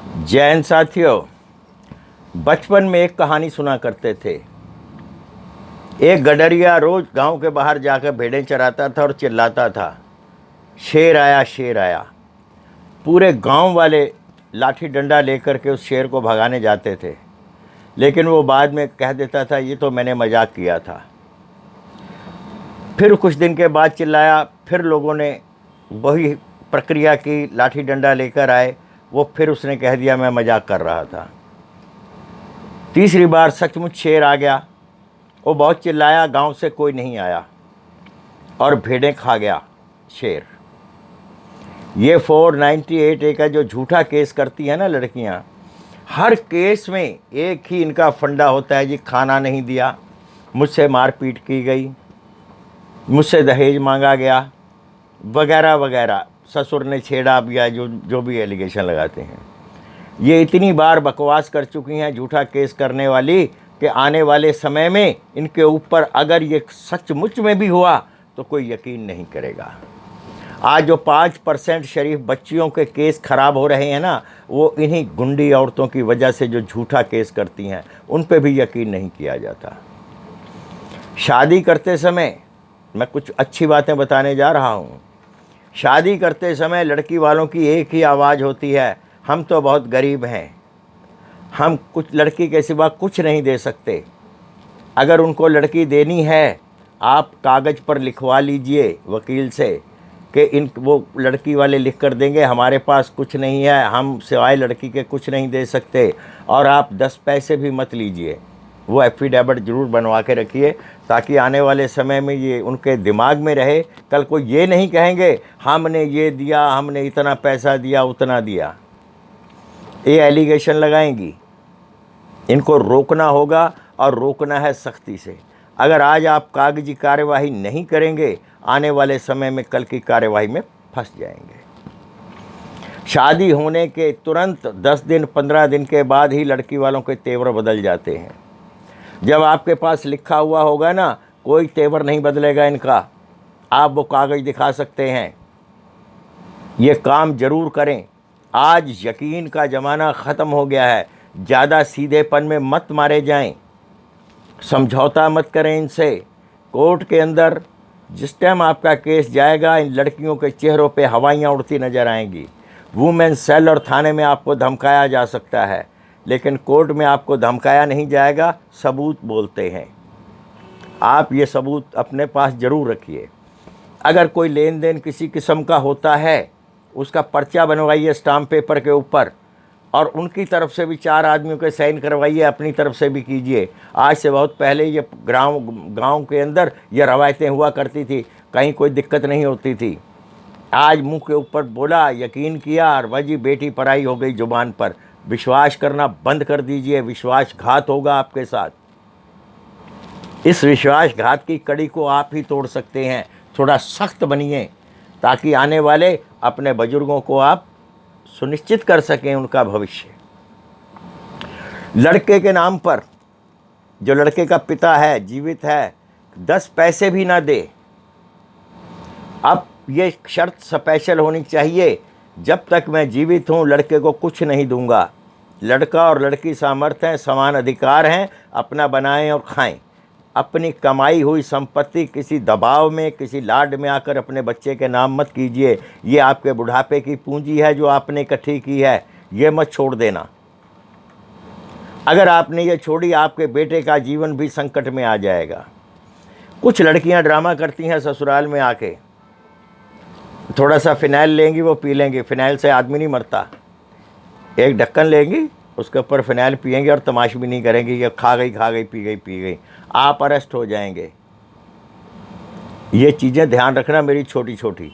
जैन साथियों, बचपन में एक कहानी सुना करते थे। एक गडरिया रोज गांव के बाहर जाकर भेड़ें चराता था और चिल्लाता था, शेर आया शेर आया। पूरे गांव वाले लाठी डंडा लेकर के उस शेर को भगाने जाते थे, लेकिन वो बाद में कह देता था, ये तो मैंने मजाक किया था। फिर कुछ दिन के बाद चिल्लाया, फिर लोगों ने वही प्रक्रिया की, लाठी डंडा लेकर आए, वो फिर उसने कह दिया मैं मजाक कर रहा था। तीसरी बार सचमुच शेर आ गया। वो बहुत चिल्लाया, गांव से कोई नहीं आया और भेड़ें खा गया शेर। ये 498 ए का जो झूठा केस करती है ना लड़कियां, हर केस में एक ही इनका फंडा होता है जी, खाना नहीं दिया, मुझसे मारपीट की गई, मुझसे दहेज मांगा गया, वगैरह वगैरह, ससुर ने छेड़ा भी, या जो भी एलिगेशन लगाते हैं। ये इतनी बार बकवास कर चुकी हैं झूठा केस करने वाली कि आने वाले समय में इनके ऊपर अगर ये सचमुच में भी हुआ तो कोई यकीन नहीं करेगा। आज जो 5% शरीफ बच्चियों के केस खराब हो रहे हैं ना, वो इन्हीं गुंडी औरतों की वजह से जो झूठा केस करती हैं, उन पे भी यकीन नहीं किया जाता। शादी करते समय मैं कुछ अच्छी बातें बताने जा रहा हूँ। शादी करते समय लड़की वालों की एक ही आवाज़ होती है, हम तो बहुत गरीब हैं, हम कुछ लड़की के सिवा कुछ नहीं दे सकते। अगर उनको लड़की देनी है, आप कागज़ पर लिखवा लीजिए वकील से कि वो लड़की वाले लिख कर देंगे, हमारे पास कुछ नहीं है, हम सिवाय लड़की के कुछ नहीं दे सकते, और आप 10 पैसे भी मत लीजिए। वो एफिडेविट ज़रूर बनवा के रखिए, ताकि आने वाले समय में ये उनके दिमाग में रहे। कल को ये नहीं कहेंगे हमने ये दिया, हमने इतना पैसा दिया, उतना दिया। ये एलिगेशन लगाएंगी। इनको रोकना होगा, और रोकना है सख्ती से। अगर आज आप कागजी कार्यवाही नहीं करेंगे, आने वाले समय में कल की कार्यवाही में फंस जाएंगे। शादी होने के तुरंत 10 दिन 15 दिन के बाद ही लड़की वालों के तेवर बदल जाते हैं। जब आपके पास लिखा हुआ होगा ना, कोई तेवर नहीं बदलेगा इनका। आप वो कागज़ दिखा सकते हैं। ये काम ज़रूर करें। आज यकीन का ज़माना ख़त्म हो गया है। ज़्यादा सीधेपन में मत मारे जाएं, समझौता मत करें इनसे। कोर्ट के अंदर जिस टाइम आपका केस जाएगा, इन लड़कियों के चेहरों पे हवाइयाँ उड़ती नज़र आएंगी। वुमेन सेल और थाने में आपको धमकाया जा सकता है, लेकिन कोर्ट में आपको धमकाया नहीं जाएगा, सबूत बोलते हैं। आप ये सबूत अपने पास ज़रूर रखिए। अगर कोई लेन देन किसी किस्म का होता है, उसका पर्चा बनवाइए स्टाम्प पेपर के ऊपर, और उनकी तरफ से भी 4 आदमियों के साइन करवाइए, अपनी तरफ से भी कीजिए। आज से बहुत पहले ये गांव के अंदर ये रवायतें हुआ करती थी, कहीं कोई दिक्कत नहीं होती थी। आज मुंह के ऊपर बोला, यकीन किया, और वही बेटी पराई हो गई जुबान पर। विश्वास करना बंद कर दीजिए, विश्वासघात होगा आपके साथ। इस विश्वासघात की कड़ी को आप ही तोड़ सकते हैं। थोड़ा सख्त बनिए, ताकि आने वाले अपने बुजुर्गों को आप सुनिश्चित कर सकें उनका भविष्य। लड़के के नाम पर जो लड़के का पिता है, जीवित है, 10 पैसे भी ना दे। अब ये शर्त स्पेशल होनी चाहिए, जब तक मैं जीवित हूँ लड़के को कुछ नहीं दूंगा। लड़का और लड़की सामर्थ्य हैं, समान अधिकार हैं, अपना बनाएं और खाएं। अपनी कमाई हुई संपत्ति किसी दबाव में, किसी लाड में आकर अपने बच्चे के नाम मत कीजिए। ये आपके बुढ़ापे की पूंजी है जो आपने इकट्ठी की है, ये मत छोड़ देना। अगर आपने ये छोड़ी, आपके बेटे का जीवन भी संकट में आ जाएगा। कुछ लड़कियां ड्रामा करती हैं ससुराल में आके, थोड़ा सा फिनाइल लेंगी, वो पी लेंगी। फिनाइल से आदमी नहीं मरता। एक ढक्कन लेंगी, उसके ऊपर फिनाइल पिएंगे और तमाश भी नहीं करेंगे, ये खा गई पी गई। आप अरेस्ट हो जाएंगे। ये चीज़ें ध्यान रखना मेरी छोटी छोटी।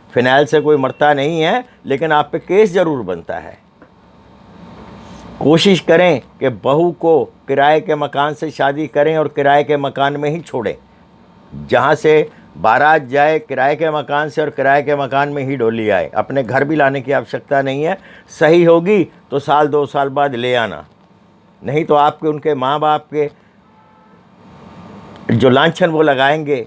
फिनाइल से कोई मरता नहीं है, लेकिन आप पे केस ज़रूर बनता है। कोशिश करें कि बहू को किराए के मकान से शादी करें और किराए के मकान में ही छोड़ें। जहाँ से बारात जाए किराए के मकान से, और किराए के मकान में ही डोली आए। अपने घर भी लाने की आवश्यकता नहीं है। सही होगी तो साल 2 साल बाद ले आना, नहीं तो आपके उनके माँ बाप के जो लांछन वो लगाएंगे,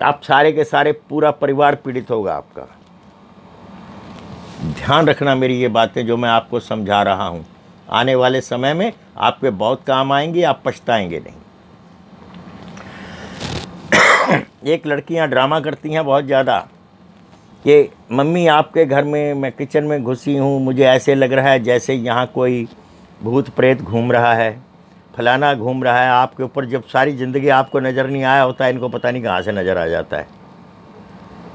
आप सारे के सारे पूरा परिवार पीड़ित होगा आपका। ध्यान रखना मेरी ये बातें जो मैं आपको समझा रहा हूँ, आने वाले समय में आपके बहुत काम आएंगी, आप पछताएंगे नहीं। एक लड़कियाँ ड्रामा करती हैं बहुत ज़्यादा कि मम्मी आपके घर में मैं किचन में घुसी हूँ, मुझे ऐसे लग रहा है जैसे यहाँ कोई भूत प्रेत घूम रहा है, फलाना घूम रहा है आपके ऊपर। जब सारी ज़िंदगी आपको नज़र नहीं आया होता है, इनको पता नहीं कहाँ से नज़र आ जाता है।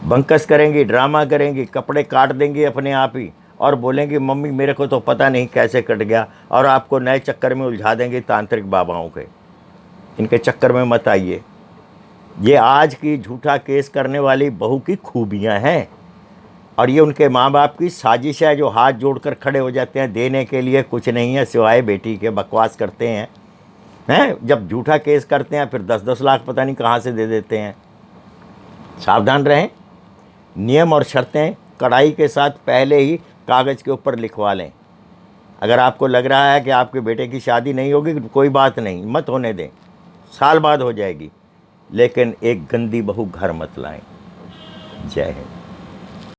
बंकस करेंगी, ड्रामा करेंगी, कपड़े काट देंगी अपने आप ही और बोलेंगी मम्मी मेरे को तो पता नहीं कैसे कट गया, और आपको नए चक्कर में उलझा देंगे तांत्रिक बाबाओं के। इनके चक्कर में मत आइए। ये आज की झूठा केस करने वाली बहू की खूबियाँ हैं, और ये उनके माँ बाप की साजिश है जो हाथ जोड़कर खड़े हो जाते हैं देने के लिए कुछ नहीं है सिवाय बेटी के। बकवास करते हैं जब झूठा केस करते हैं फिर 10-10 लाख पता नहीं कहाँ से दे देते हैं। सावधान रहें, नियम और शर्तें कड़ाई के साथ पहले ही कागज़ के ऊपर लिखवा लें। अगर आपको लग रहा है कि आपके बेटे की शादी नहीं होगी, कोई बात नहीं, मत होने दें, साल बाद हो जाएगी, लेकिन एक गंदी बहू घर मत लाएं। जय हिंद।